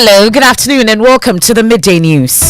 Hello, good afternoon, and welcome to the Midday News.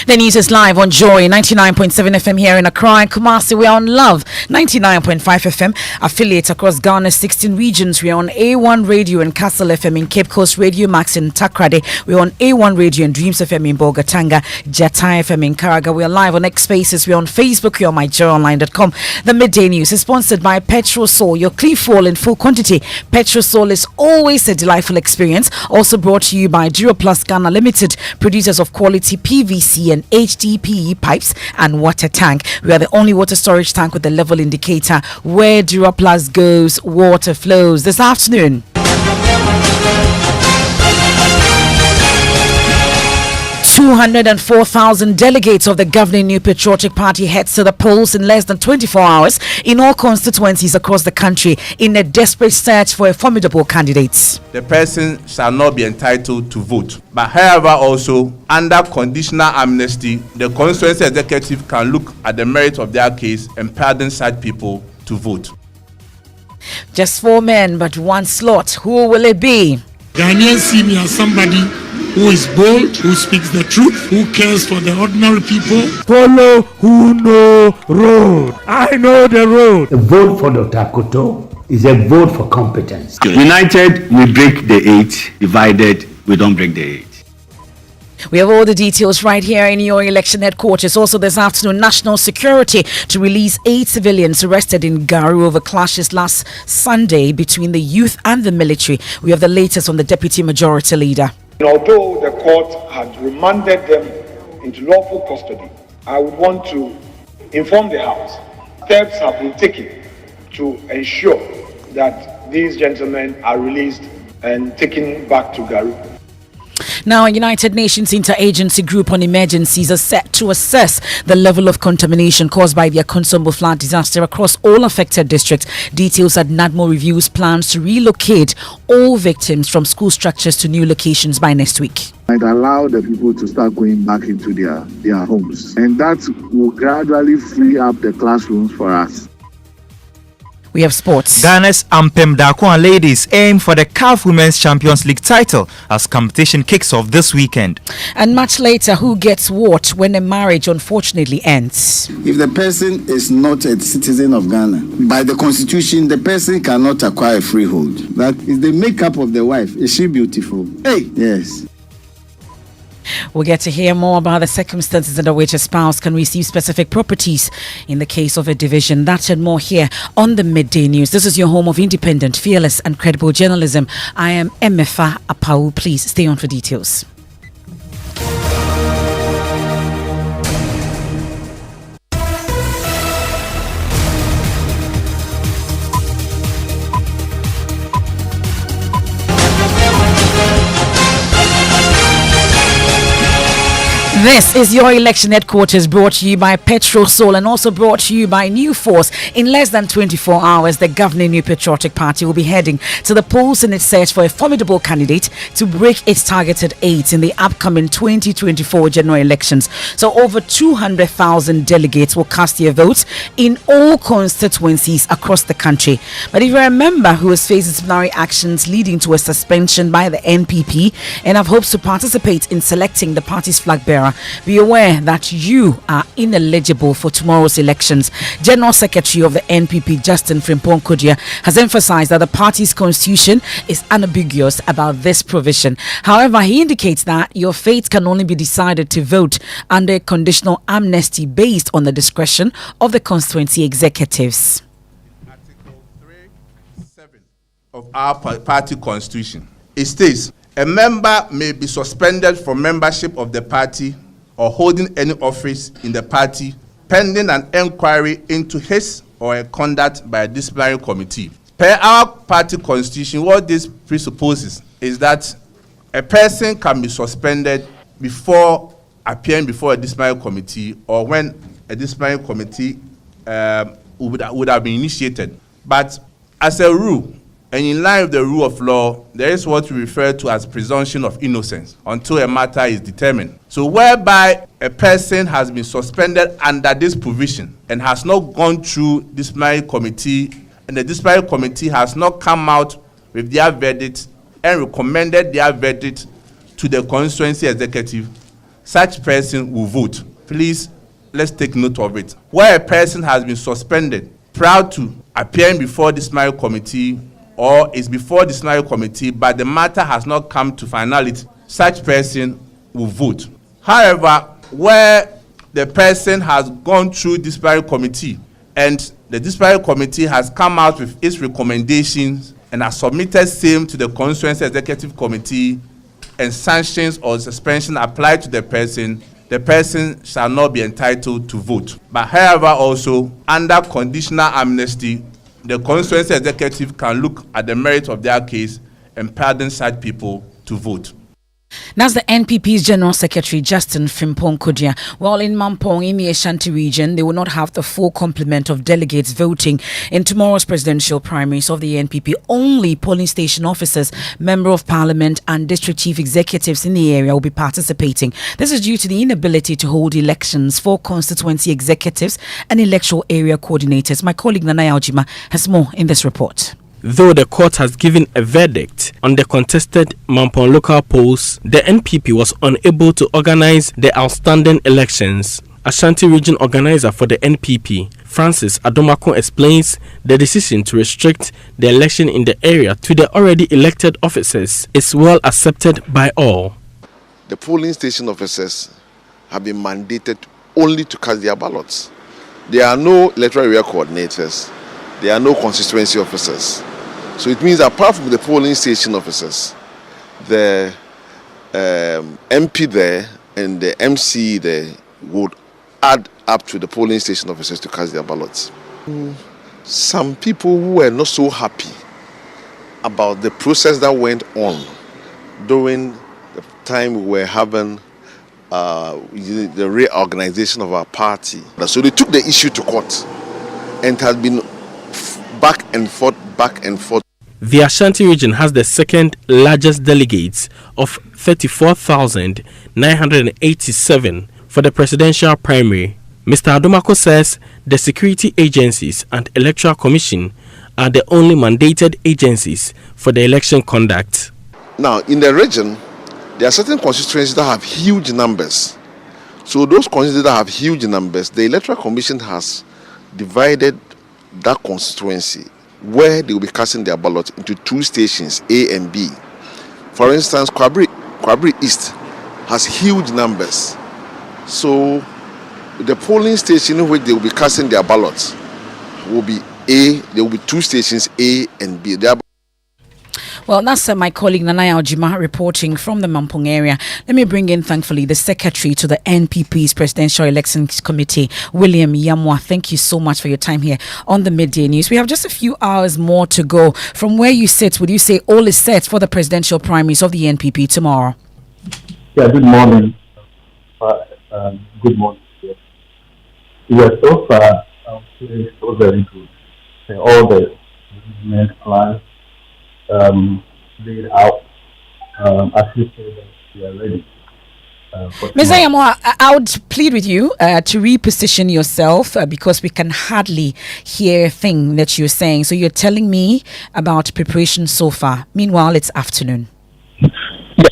The news is live on Joy 99.7 FM here in Accra and Kumasi. We are on Love 99.5 FM. Affiliates across Ghana's 16 regions. We are on A1 Radio and Castle FM in Cape Coast, Radio Max in Takrade. We are on A1 Radio and Dreams FM in Bogatanga, Jatai FM in Karaga. We are live on X Spaces. We are on Facebook. We are on myjoyonline.com. The Midday News is sponsored by Petrol Soul, your clean fuel in full quantity. Petrol Soul is always a delightful experience. Also brought to you by Duroplus Ghana Limited, producers of quality PVC and HDPE pipes and water tank. We are the only water storage tank with the level indicator. Where Duroplus goes, water flows. This afternoon, 204,000 delegates of the governing New Patriotic Party heads to the polls in less than 24 hours in all constituencies across the country in a desperate search for a formidable candidate. The person shall not be entitled to vote. But however, also, under conditional amnesty, the constituency executive can look at the merit of their case and pardon such people to vote. Just 4 men, but 1 slot. Who will it be? Ghanaians see me as somebody who is bold, who speaks the truth, who cares for the ordinary people. Follow who know road. I know the road. A vote for Dr. Koto is a vote for competence. United, we break the 8. Divided, we don't break the 8. We have all the details right here in your election headquarters. Also this afternoon, national security to release 8 civilians arrested in Garu over clashes last Sunday between the youth and the military. We have the latest on the deputy majority leader. Although the court had remanded them into lawful custody, I would want to inform the House steps have been taken to ensure that these gentlemen are released and taken back to Garu. Now, a United Nations Interagency Group on Emergencies are set to assess the level of contamination caused by the Akonsombo flood disaster across all affected districts. Details at NADMO reviews plans to relocate all victims from school structures to new locations by next week. Might allow the people to start going back into their homes, and that will gradually free up the classrooms for us. We have sports. Ghana's Ampem Dakwan ladies aim for the CAF Women's Champions League title as competition kicks off this weekend. And much later, who gets what when a marriage unfortunately ends? If the person is not a citizen of Ghana, by the constitution, the person cannot acquire a freehold. That is the makeup of the wife. Is she beautiful? Hey, yes. We'll get to hear more about the circumstances under which a spouse can receive specific properties in the case of a division. That and more here on the Midday News. This is your home of independent, fearless and credible journalism. I am Emefa Apawu. Please stay on for details. This is your election headquarters, brought to you by Petrol Soul and also brought to you by New Force. In less than 24 hours, the governing New Patriotic Party will be heading to the polls in its search for a formidable candidate to break its targeted 8 in the upcoming 2024 general elections. So over 200,000 delegates will cast their votes in all constituencies across the country. But if you're a member who has faced disciplinary actions leading to a suspension by the NPP and have hopes to participate in selecting the party's flag bearer, be aware that you are ineligible for tomorrow's elections. General Secretary of the NPP, Justin Frimpong Kodia, has emphasized that the party's constitution is unambiguous about this provision. However, he indicates that your fate can only be decided to vote under conditional amnesty based on the discretion of the constituency executives. Article 3(7) of our party constitution, it states, a member may be suspended from membership of the party or holding any office in the party pending an inquiry into his or her conduct by a disciplinary committee. Per our party constitution, what this presupposes is that a person can be suspended before appearing before a disciplinary committee or when a disciplinary committee would have been initiated. But as a rule, and in line with the rule of law, there is what we refer to as presumption of innocence until a matter is determined. So whereby a person has been suspended under this provision and has not gone through disciplinary committee and the disciplinary committee has not come out with their verdict and recommended their verdict to the constituency executive, such person will vote. Please, let's take note of it. Where a person has been suspended prior to appearing before the disciplinary committee or is before the disciplinary committee, but the matter has not come to finality, such person will vote. However, where the person has gone through disciplinary committee and the disciplinary committee has come out with its recommendations and has submitted same to the constituency executive committee and sanctions or suspension applied to the person shall not be entitled to vote. But however, also under conditional amnesty, the constituency executive can look at the merit of their case and pardon such people to vote. That's the NPP's General Secretary, Justin Frimpong Kodia. While in Mampong, in the Ashanti region, they will not have the full complement of delegates voting in tomorrow's presidential primaries of the NPP. Only polling station officers, Member of Parliament and district chief executives in the area will be participating. This is due to the inability to hold elections for constituency executives and electoral area coordinators. My colleague Nana Aljima has more in this report. Though the court has given a verdict on the contested Mampong local polls, the NPP was unable to organize the outstanding elections. Ashanti region organizer for the NPP, Francis Adomako, explains the decision to restrict the election in the area to the already elected officers is well accepted by all. The polling station officers have been mandated only to cast their ballots. There are no electoral area coordinators. There are no constituency officers. So it means apart from the polling station officers, the MP there and the MC there would add up to the polling station officers to cast their ballots. Some people who were not so happy about the process that went on during the time we were having the reorganization of our party. So they took the issue to court and it has been back and forth. The Ashanti region has the second largest delegates of 34,987 for the presidential primary. Mr. Adomako says the security agencies and electoral commission are the only mandated agencies for the election conduct. Now, in the region, there are certain constituencies that have huge numbers. So those constituencies that have huge numbers, the electoral commission has divided that constituency where they will be casting their ballots into two stations, A and B. For instance, Kwabri East has huge numbers. So the polling station in which they will be casting their ballots will be A. There will be two stations, A and B. Well, that's my colleague Nana Aljima reporting from the Mampong area. Let me bring in, thankfully, the secretary to the NPP's Presidential Elections Committee, William Yamwa. Thank you so much for your time here on the Midday News. We have just a few hours more to go. From where you sit, would you say all is set for the presidential primaries of the NPP tomorrow? Yeah, good morning. Good morning. Yeah, so far, it's so very good. All the plans laid out, as you said, we are ready. Ms. Ayamo, I would plead with you to reposition yourself because we can hardly hear a thing that you're saying. So you're telling me about preparation so far. Meanwhile, it's afternoon. Yes,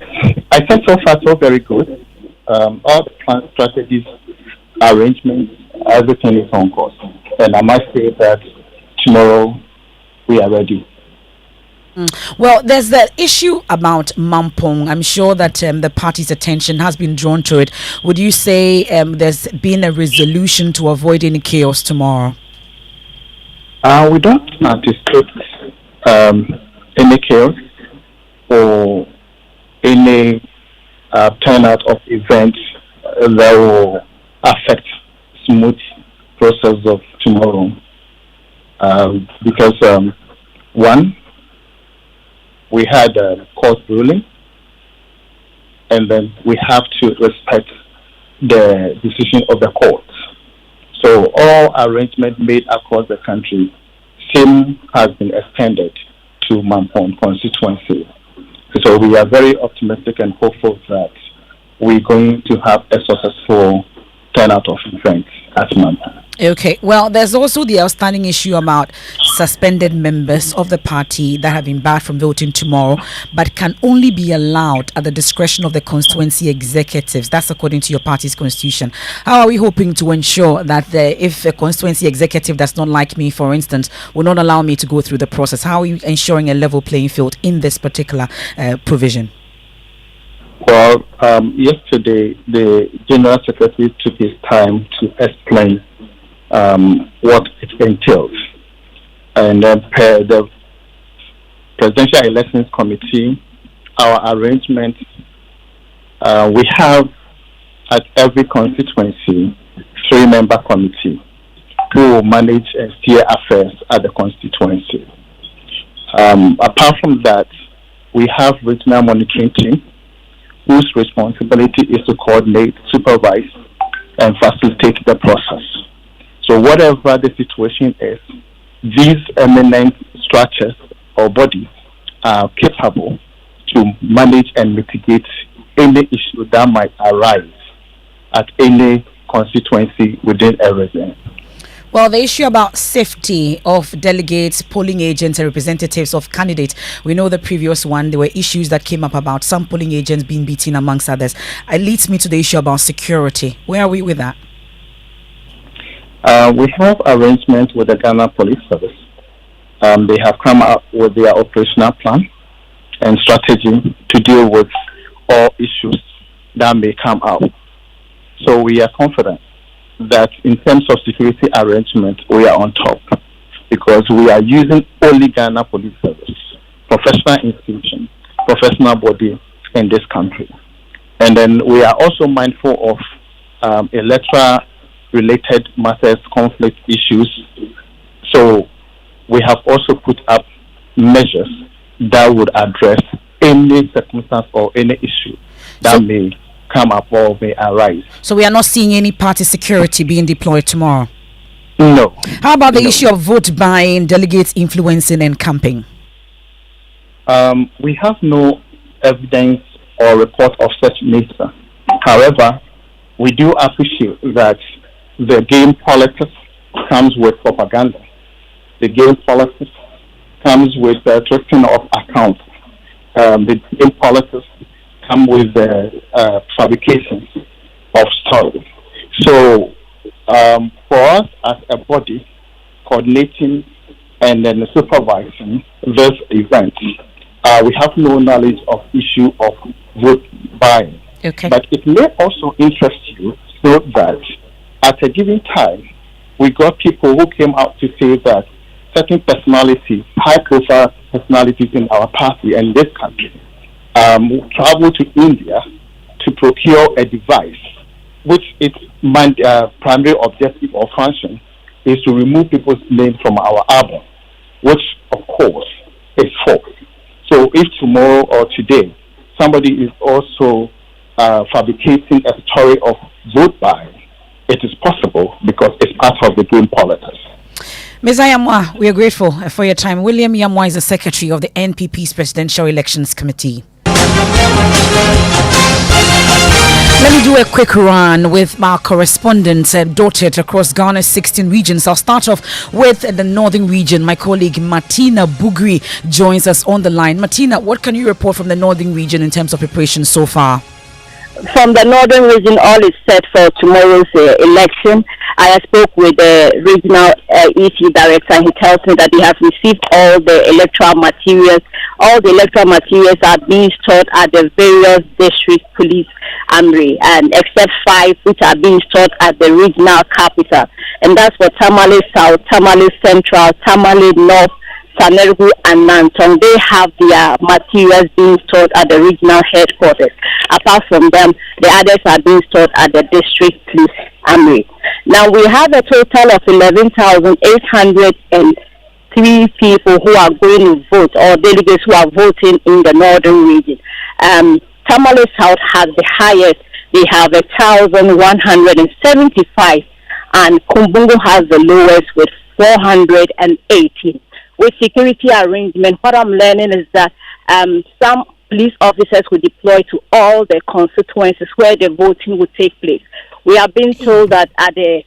I think so far so very good. All the plan strategies, arrangements, everything is on course. And I must say that tomorrow we are ready. Well, there's the issue about Mampong. I'm sure that the party's attention has been drawn to it. Would you say there's been a resolution to avoid any chaos tomorrow? We don't anticipate any chaos or any turnout of events that will affect smooth process of tomorrow. Because one, we had a court ruling, and then we have to respect the decision of the court. So all arrangements made across the country, same has been extended to Mampong constituency. So we are very optimistic and hopeful that we're going to have a successful turnout of events at Manta. Okay, well, there's also the outstanding issue about suspended members of the party that have been barred from voting tomorrow, but can only be allowed at the discretion of the constituency executives. That's according to your party's constitution. How are we hoping to ensure that if a constituency executive does not like me, for instance, will not allow me to go through the process? How are you ensuring a level playing field in this particular provision? Well, yesterday, the General Secretary took his time to explain what it entails. And per the Presidential Elections Committee, our arrangement, we have at every constituency 3-member committee who will manage and steer affairs at the constituency. Apart from that, we have regional monitoring team whose responsibility is to coordinate, supervise, and facilitate the process. So whatever the situation is, these eminent structures or bodies are capable to manage and mitigate any issue that might arise at any constituency within a region. Well, the issue about safety of delegates, polling agents, and representatives of candidates, we know the previous one, there were issues that came up about some polling agents being beaten amongst others. It leads me to the issue about security. Where are we with that? We have arrangements with the Ghana Police Service. They have come up with their operational plan and strategy to deal with all issues that may come out. So we are confident that in terms of security arrangement, we are on top because we are using only Ghana Police Service, professional institution, professional body in this country. And then we are also mindful of electoral related matters, conflict issues. So we have also put up measures that would address any circumstance or any issue that may come up or may arise. So we are not seeing any party security being deployed tomorrow? No. How about the issue of vote buying, delegates influencing and camping? We have no evidence or report of such nature. However, we do appreciate that the game politics comes with propaganda. The game politics comes with twisting of accounts. The game politics come with fabrications of stories. So for us as a body coordinating and then supervising this event, we have no knowledge of issue of vote buying. Okay. But it may also interest you so that at a given time, we got people who came out to say that certain personalities, high-profile personalities in our party and this country, travel to India to procure a device, which its primary objective or function is to remove people's names from our album, which, of course, is false. So if tomorrow or today, somebody is also fabricating a story of vote buying, it is possible because it's part of the game politics. Ms. Yamwa, we are grateful for your time. William Yamwa is the secretary of the NPP's Presidential Elections Committee. Let me do a quick run with our correspondents dotted across Ghana's 16 regions. I'll start off with the northern region. My colleague Martina Bugri joins us on the line. Martina, what can you report from the northern region in terms of preparation so far? From the northern region, all is set for tomorrow's election. I spoke with the regional EC director, and he tells me that they have received all the electoral materials. All the electoral materials are being stored at the various district police armory, and except 5 which are being stored at the regional capital. And that's for Tamale South, Tamale Central, Tamale North, Sanergu and Nantong. They have their materials being stored at the regional headquarters. Apart from them, the others are being stored at the district police armory. Now we have a total of 11,803 people who are going to vote, or delegates who are voting in the northern region. Tamale South has the highest. They have 1,175, and Kumbungu has the lowest with 418. With security arrangement, what I'm learning is that some police officers will deploy to all the constituencies where the voting will take place. We have been told that at the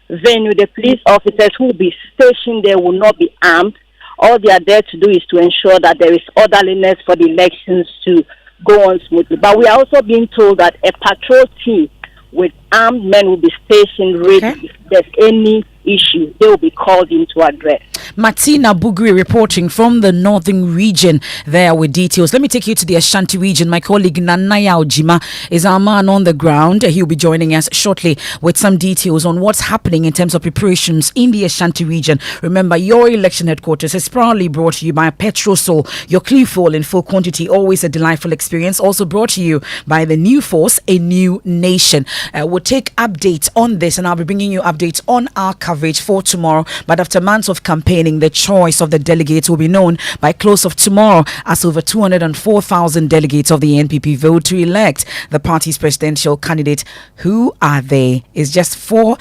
venue, the police officers who will be stationed there will not be armed. All they are there to do is to ensure that there is orderliness for the elections to go on smoothly. But we are also being told that a patrol team with armed men will be stationed ready. Okay. If there's any issue, they will be called in to address. Martina Bugri reporting from the northern region there with details. Let me take you to the Ashanti region. My colleague Nanaya Ojima is our man on the ground. He'll be joining us shortly with some details on what's happening in terms of preparations in the Ashanti region. Remember, your election headquarters is proudly brought to you by Petrosol, your clean fuel in full quantity, always a delightful experience. Also brought to you by the new force, a new nation. We'll take updates on this, and I'll be bringing you updates on our coverage for tomorrow. But after months of campaigning, the choice of the delegates will be known by close of tomorrow, as over 204,000 delegates of the NPP vote to elect the party's presidential candidate. Who are they? It's just four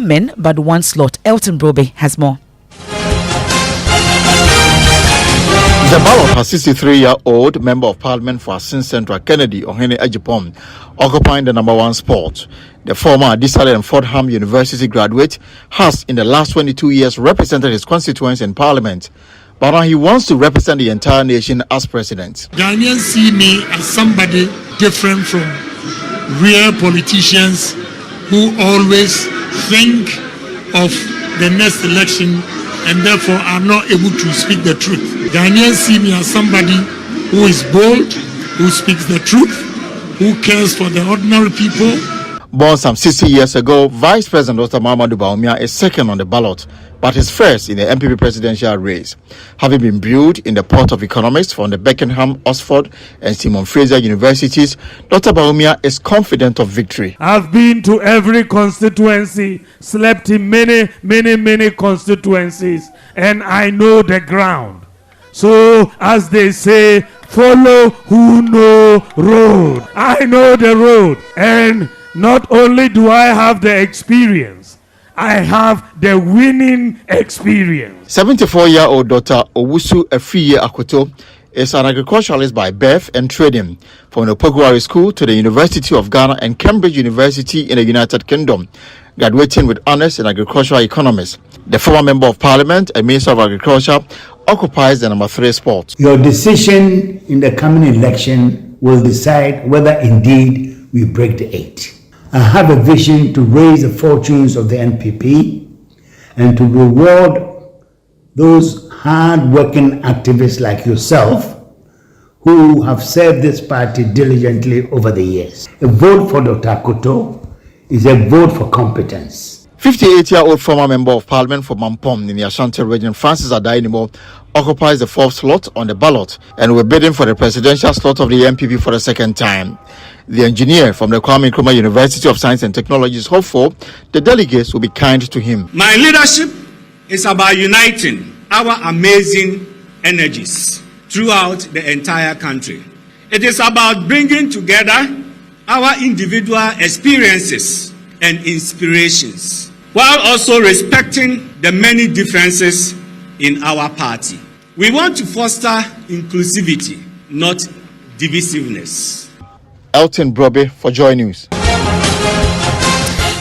men, but one slot. Elton Brobe has more. The ballot has 63-year-old Member of Parliament for Asin Central Kennedy Ohene Ajipom occupying the number one spot. The former Adisale and Fordham University graduate has in the last 22 years represented his constituents in Parliament, but now he wants to represent the entire nation as president. Ghanaians see me as somebody different from real politicians who always think of the next election and therefore are not able to speak the truth. Ghanaians see me as somebody who is bold, who speaks the truth, who cares for the ordinary people. Born some 60 years ago, Vice President Dr. Mahamudu Bawumia is second on the ballot, but is first in the MPP presidential race. Having been brewed in the Port of Economics from the Beckenham, Oxford, and Simon Fraser universities, Dr. Bawumia is confident of victory. I've been to every constituency, slept in many constituencies, and I know the ground. So, as they say, follow who know road. I know the road, and not only do I have the experience, I have the winning experience. 74-year-old Dr. Owusu Afriye Akoto is an agriculturalist by birth and training, from the Poguari School to the University of Ghana and Cambridge University in the United Kingdom, graduating with honors in agricultural economics. The former Member of Parliament and Minister of Agriculture occupies the number 3 spot. Your decision in the coming election will decide whether indeed we break the 8. I have a vision to raise the fortunes of the NPP and to reward those hard-working activists like yourself who have served this party diligently over the years. A vote for Dr. Akoto is a vote for competence. 58-year-old former Member of Parliament for Mampong in the Ashanti region, Francis Adainimo, occupies the 4th slot on the ballot and will bidding for the presidential slot of the MPP for the second time. The engineer from the Kwame Nkrumah University of Science and Technology is hopeful the delegates will be kind to him. My leadership is about uniting our amazing energies throughout the entire country. It is about bringing together our individual experiences and inspirations, while also respecting the many differences in our party. We want to foster inclusivity, not divisiveness. Elton Brobe for Joy News.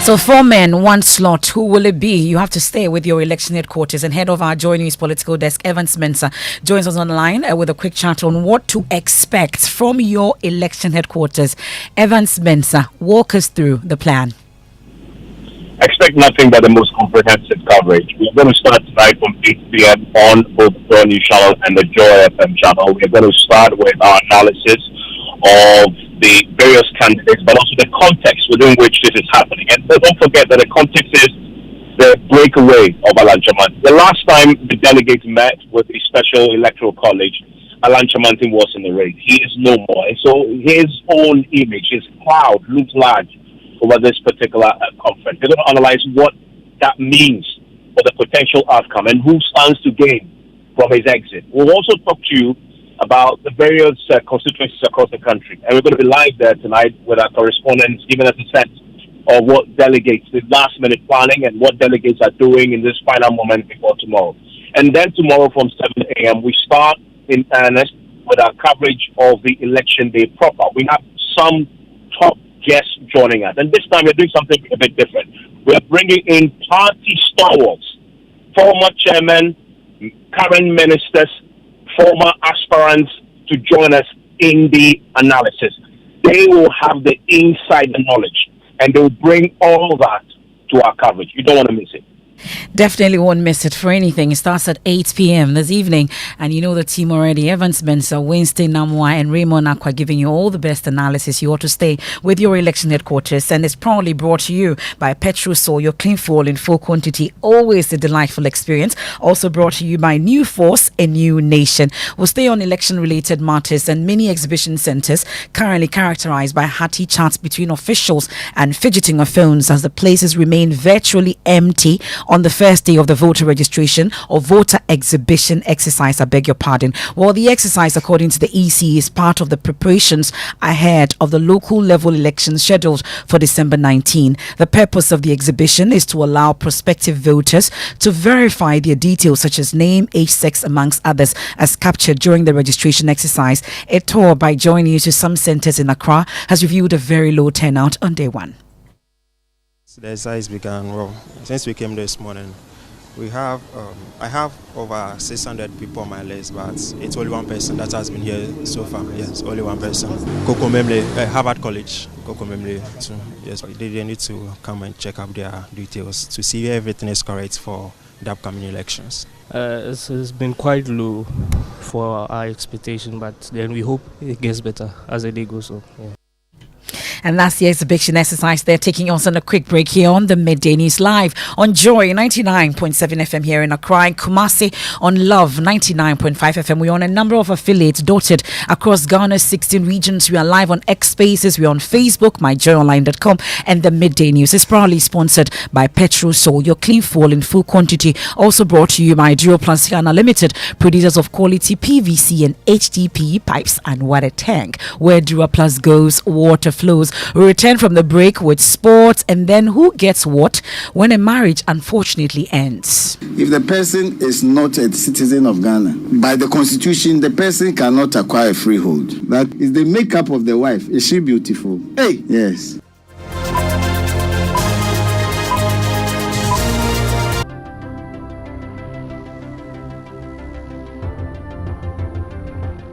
So 4 men, 1 slot. Who will it be? You have to stay with your election headquarters. And head of our Joy News political desk, Evans Mensah, joins us online with a quick chat on what to expect from your election headquarters. Evans Mensah, walk us through the plan. Expect nothing but the most comprehensive coverage. We're going to start tonight from 8 p.m. on both the Joy News channel and the Joy FM channel. We're going to start with our analysis of the various candidates, but also the context within which this is happening. And don't forget that the context is the breakaway of Alan Chamantin. The last time the delegates met with the Special Electoral College, Alan Chamantin was in the race. He is no more. And so his own image, his cloud, looms large over this particular conference. They're going to analyze what that means for the potential outcome and who stands to gain from his exit. We'll also talk to you about the various constituencies across the country. And we're going to be live there tonight with our correspondents, giving us a sense of what delegates, the last minute planning and what delegates are doing in this final moment before tomorrow. And then tomorrow from 7 a.m. we start in earnest with our coverage of the election day proper. We have some top guests joining us. And this time we're doing something a bit different. We're bringing in party stalwarts, former chairmen, current ministers, former aspirants to join us in the analysis. They will have the inside knowledge and they will bring all that to our coverage. You don't want to miss it. Definitely won't miss it for anything. It starts at 8 p.m. this evening, and you know the team already. Evans Benson, Winston Namwa, and Raymond Aqua giving you all the best analysis. You ought to stay with your election headquarters, and it's proudly brought to you by Petrosol, your clean fuel in full quantity. Always a delightful experience. Also brought to you by New Force, a new nation. We'll stay on election-related matters and many exhibition centers currently characterized by hearty chats between officials and fidgeting of phones as the places remain virtually empty on the first day of the voter registration or voter exhibition exercise, I beg your pardon. Well, the exercise, according to the EC, is part of the preparations ahead of the local level elections scheduled for December 19. The purpose of the exhibition is to allow prospective voters to verify their details such as name, age, sex, amongst others, as captured during the registration exercise. A tour by Joining You to some centers in Accra has revealed a very low turnout on day one. The exercise began well. Since we came this morning, I have over 600 people on my list, but it's only one person that has been here so far. Yes, only one person. Koko Memle, Harvard College, Koko Memle. So, yes, they need to come and check up their details to see if everything is correct for the upcoming elections. It's been quite low for our expectation, but then we hope it gets better as the day goes on. Yeah. And that's the exhibition exercise. They're taking us on a quick break here on the Midday News Live on Joy 99.7 FM here in Accra, and Kumasi on Love 99.5 FM. We're on a number of affiliates dotted across Ghana's 16 regions. We are live on X Spaces. We're on Facebook, myjoyonline.com, and the Midday News is proudly sponsored by Petrosol, your clean fuel in full quantity. Also brought to you by Duo Plus Ghana Limited, producers of quality PVC and HDPE pipes and water tank. Where Duo Plus goes, water flows. We return from the break with sports, and then who gets what when a marriage unfortunately ends. If the person is not a citizen of Ghana, by the constitution, the person cannot acquire a freehold. That is the makeup of the wife. Is she beautiful? Hey, yes.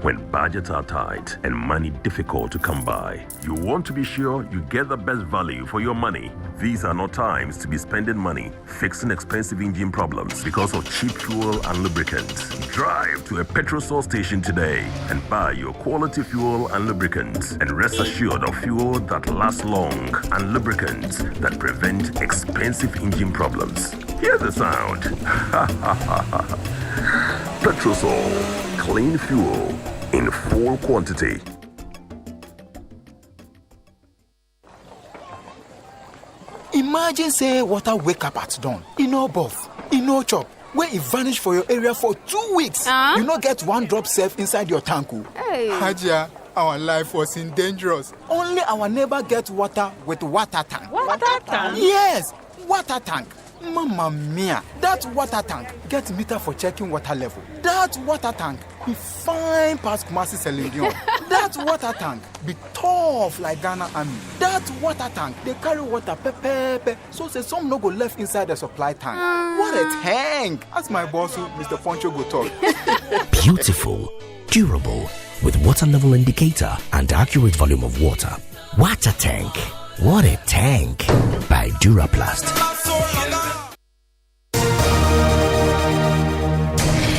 When budgets are tight and money difficult to come by, you want to be sure you get the best value for your money. These are not times to be spending money fixing expensive engine problems because of cheap fuel and lubricants. Drive to a Petrosol station today and buy your quality fuel and lubricants, and rest assured of fuel that lasts long and lubricants that prevent expensive engine problems. Hear the sound. Petrosol, clean fuel in full quantity. Imagine say water wake up at dawn. E no buff, e no chop. Where it vanish for your area for 2 weeks. You no get one drop safe inside your tank. Hey. Hajia, our life was in dangerous. Only our neighbor get water with water tank. Water tank? Yes, water tank. Mamma mia, that water tank get meter for checking water level. That water tank be fine past Kumasi Selindion. That water tank be tough like Ghana Army. That water tank, they carry water pepe, so say some no go left inside the supply tank. What a tank! That's my boss, Mr. Poncho go talk. Beautiful, durable, with water level indicator and accurate volume of water. Water tank. What a tank! By Duraplast.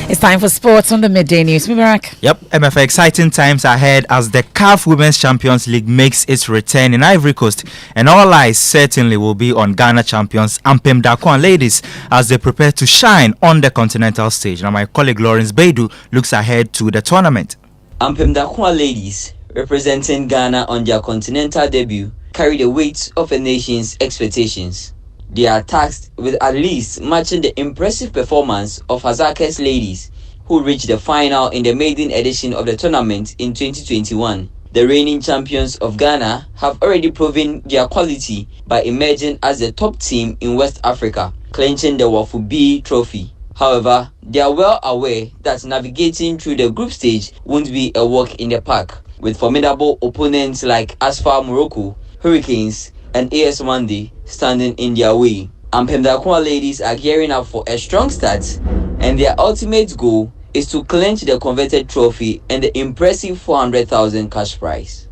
It's time for sports on the Midday News. Mubarak. Yep, Emefa, exciting times ahead as the CAF Women's Champions League makes its return in Ivory Coast, and all eyes certainly will be on Ghana champions Ampem Dakwan ladies as they prepare to shine on the continental stage. Now, my colleague Lawrence Baidu looks ahead to the tournament. Ampem Dakwan ladies, representing Ghana on their continental debut, carry the weight of a nation's expectations. They are tasked with at least matching the impressive performance of Hazaka's ladies, who reached the final in the maiden edition of the tournament in 2021. The reigning champions of Ghana have already proven their quality by emerging as the top team in West Africa, clinching the Wafu B trophy. However, they are well aware that navigating through the group stage won't be a walk in the park, with formidable opponents like Asfar Morocco, Hurricanes, and AS Monday standing in their way. Ampem Dakoa ladies are gearing up for a strong start, and their ultimate goal is to clinch the coveted trophy and the impressive 400,000 cash prize.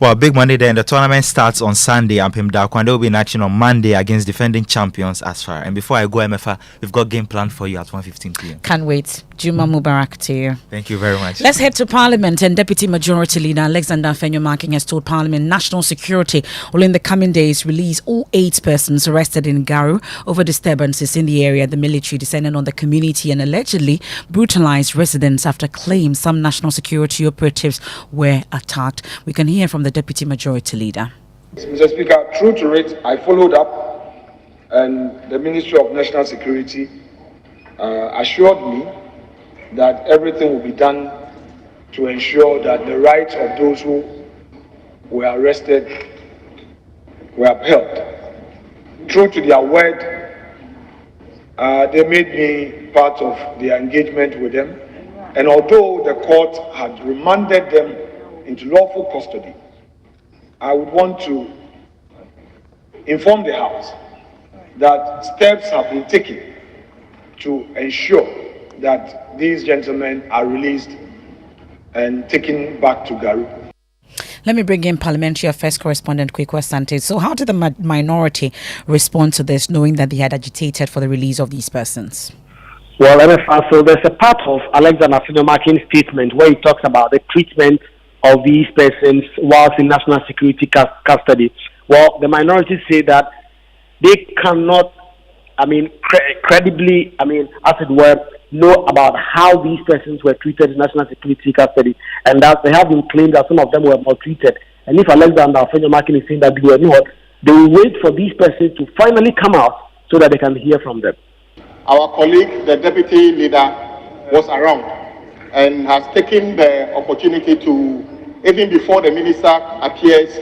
Well, big Monday then. The tournament starts on Sunday. Ampem Dakoa, and they will be in action on Monday against defending champions Asfar. And before I go, Emefa, we've got game planned for you at 1:15 p.m. Can't wait. Juma Mubarak to you. Thank you very much. Let's head to Parliament, and Deputy Majority Leader Alexander Afenyo-Marking has told Parliament national security will in the coming days release all 8 persons arrested in Garu over disturbances in the area. The military descended on the community and allegedly brutalized residents after claims some national security operatives were attacked. We can hear from the Deputy Majority Leader. Mr. Speaker, true to it, I followed up, and the Ministry of National Security assured me that everything will be done to ensure that the rights of those who were arrested were upheld. True to their word, they made me part of their engagement with them, and although the court had remanded them into lawful custody, I would want to inform the House that steps have been taken to ensure that these gentlemen are released and taken back to Garu. Let me bring in Parliamentary Affairs Correspondent Kwekwa Sante. So how did the minority respond to this, knowing that they had agitated for the release of these persons? Well, Emefa, so there's a part of Alexander Afenyo-Marking's statement where he talks about the treatment of these persons whilst in national security custody. Well, the minority say that they cannot, credibly, as it were, know about how these persons were treated in national security custody, and that they have been claimed that some of them were maltreated. And if Alexander Afenyo-Marking is saying that they were not, they will wait for these persons to finally come out so that they can hear from them. Our colleague, the deputy leader, was around and has taken the opportunity to, even before the minister appears,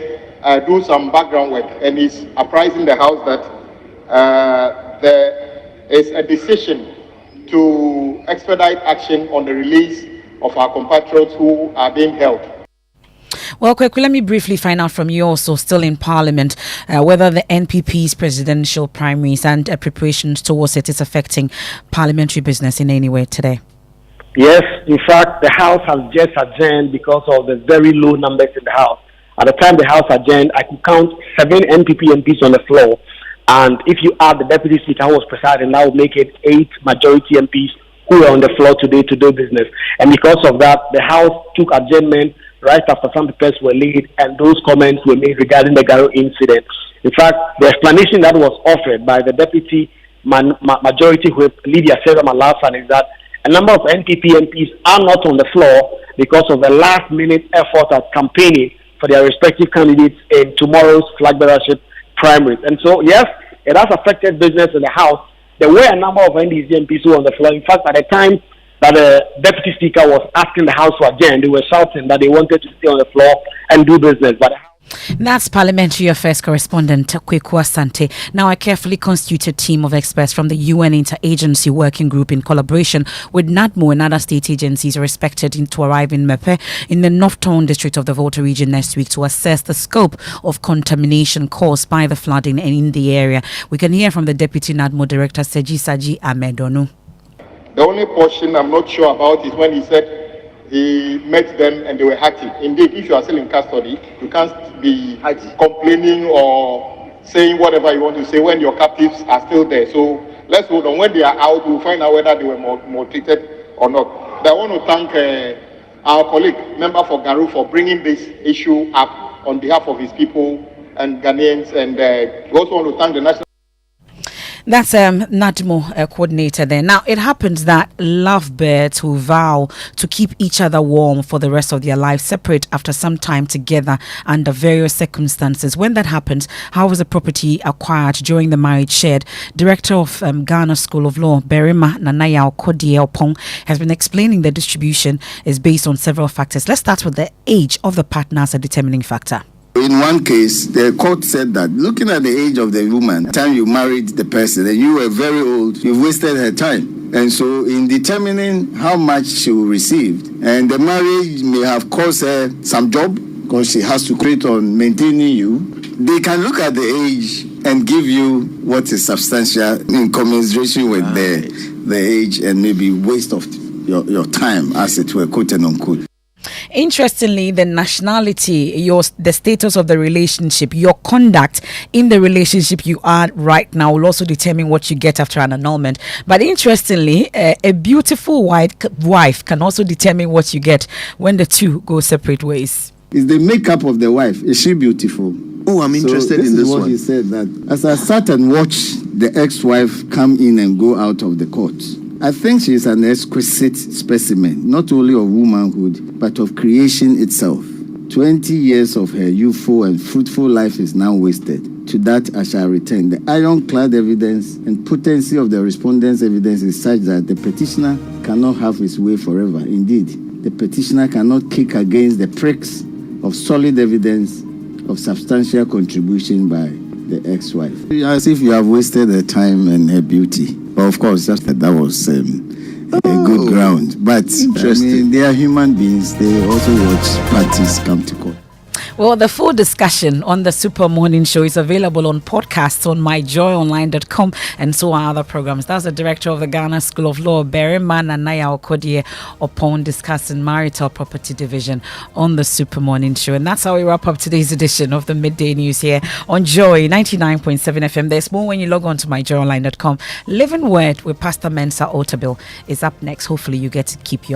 do some background work, and is apprising the House that there is a decision to expedite action on the release of our compatriots who are being held. Well, Kwekwa, let me briefly find out from you also, still in Parliament, whether the NPP's presidential primaries and preparations towards it is affecting parliamentary business in any way today. Yes, in fact, the House has just adjourned because of the very low numbers in the House. At the time the House adjourned, I could count 7 NPP MPs on the floor. And if you add the Deputy Speaker who was presiding, that would make it 8 majority MPs who were on the floor today to do business. And because of that, the House took adjournment right after some papers were laid and those comments were made regarding the Garo incident. In fact, the explanation that was offered by the Deputy Majority Whip, Lydia Malasan, is that a number of NPP MPs are not on the floor because of the last-minute effort at campaigning for their respective candidates in tomorrow's flag bearership primaries. And so, yes, it has affected business in the House. There were a number of NDC MPs who were on the floor. In fact, at the time that the Deputy Speaker was asking the House to adjourn, they were shouting that they wanted to stay on the floor and do business. But that's Parliamentary Affairs Correspondent Kwekwa Sante. Now, a carefully constituted team of experts from the UN Interagency Working Group in collaboration with NADMO and other state agencies are expected to arrive in Mepe in the North-Town district of the Volta region next week to assess the scope of contamination caused by the flooding in the area. We can hear from the Deputy NADMO Director, Seji Saji Amedonu. The only portion I'm not sure about is when he said he met them and they were happy. Indeed, if you are still in custody, you can't be complaining or saying whatever you want to say when your captives are still there. So let's hold on. When they are out, we'll find out whether they were maltreated or not. But I want to thank our colleague, member for Garu, for bringing this issue up on behalf of his people and Ghanaians. And we also want to thank the National... That's NADMO coordinator there. Now, it happens that lovebirds who vow to keep each other warm for the rest of their lives separate after some time together under various circumstances. When that happens, how was the property acquired during the marriage shared? Director of Ghana School of Law, Berima Nanaya Okodielpong, has been explaining the distribution is based on several factors. Let's start with the age of the partner as a determining factor. In one case, the court said that looking at the age of the woman, the time you married the person, and you were very old, you wasted her time. And so in determining how much she will receive, and the marriage may have caused her some job, because she has to create on maintaining you, they can look at the age and give you what is substantial in commiseration with the age and maybe waste of your time, as it were, quote and unquote. Interestingly, the nationality, the status of the relationship, your conduct in the relationship you are right now will also determine what you get after an annulment. But interestingly, a beautiful wife can also determine what you get when the two go separate ways. Is the makeup of the wife, is she beautiful? Oh, I'm interested in this is what one. He said that as I sat and watched the ex-wife come in and go out of the court, I think she is an exquisite specimen, not only of womanhood, but of creation itself. 20 years of her youthful and fruitful life is now wasted. To that I shall return. The ironclad evidence and potency of the respondent's evidence is such that the petitioner cannot have his way forever. Indeed, the petitioner cannot kick against the pricks of solid evidence of substantial contribution by the ex-wife. As if you have wasted her time and her beauty. But of course, that was a good ground. But they are human beings. They also watch parties come to court. Well, the full discussion on the Super Morning Show is available on podcasts on myjoyonline.com and so are other programs. That's the director of the Ghana School of Law, Berima Nanaya Okodie, upon discussing marital property division on the Super Morning Show. And that's how we wrap up today's edition of the Midday News here on Joy 99.7 FM. There's more when you log on to myjoyonline.com. Living Word with Pastor Mensa Otabil is up next. Hopefully you get to keep your